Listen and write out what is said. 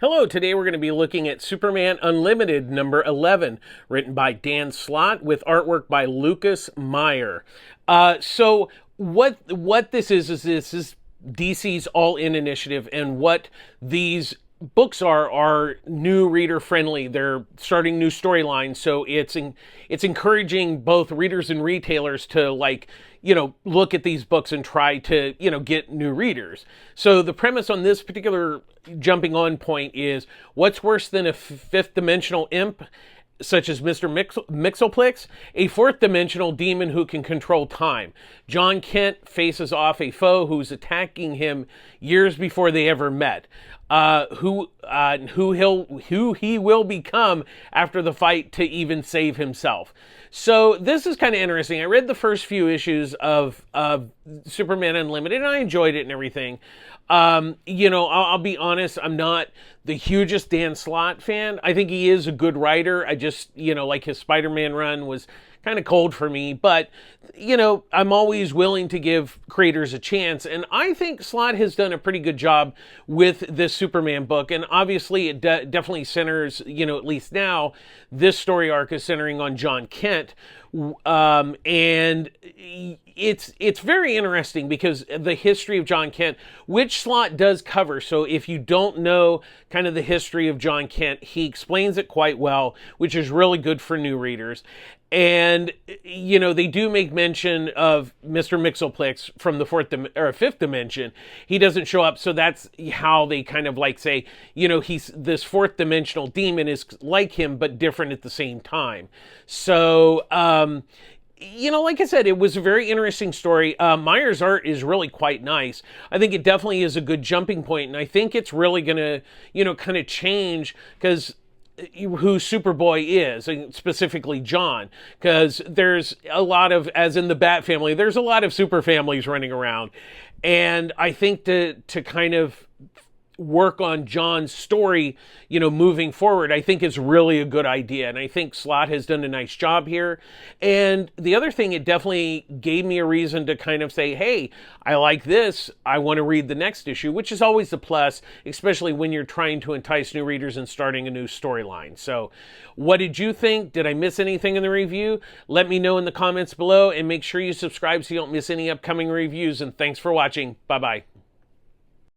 Hello, today we're going to be looking at Superman Unlimited number 11, written by Dan Slott with artwork by Lucas Meyer. So what this this is DC's All-In initiative, and what these books are new reader friendly. They're starting new storylines, so it's encouraging both readers and retailers to look at these books and try to get new readers. So the premise on this particular jumping on point is, what's worse than a fifth dimensional imp such as Mr. Mxyzptlk, a fourth dimensional demon who can control time. Jon Kent faces off a foe who's attacking him years before they ever met. Who he will become after the fight to even save himself. So this is kind of interesting. I read the first few issues of Superman Unlimited, and I enjoyed it and everything. I'll be honest, I'm not the hugest Dan Slott fan. I think he is a good writer. I just, like his Spider-Man run was kind of cold for me, but I'm always willing to give creators a chance, and I think Slott has done a pretty good job with this Superman book. And obviously it definitely centers, at least now, this story arc is centering on Jon Kent, and it's very interesting because the history of Jon Kent, which Slott does cover. So if you don't know kind of the history of Jon Kent, he explains it quite well, which is really good for new readers. And they do make mention of Mr. Mxyzptlk from the fifth dimension. He doesn't show up, so that's how they kind of say, he's this fourth dimensional demon is like him but different at the same time. So like I said, it was a very interesting story. Meyer's art is really quite nice. I think it definitely is a good jumping point, and I think it's really gonna kind of change because who Superboy is, and specifically Jon, because there's a lot of, as in the Bat family, there's a lot of super families running around, and I think to kind of work on Jon's story, moving forward, I think is really a good idea. And I think Slott has done a nice job here. And the other thing, it definitely gave me a reason to kind of say, hey, I like this. I want to read the next issue, which is always a plus, especially when you're trying to entice new readers and starting a new storyline. So what did you think? Did I miss anything in the review? Let me know in the comments below, and make sure you subscribe so you don't miss any upcoming reviews. And thanks for watching. Bye-bye.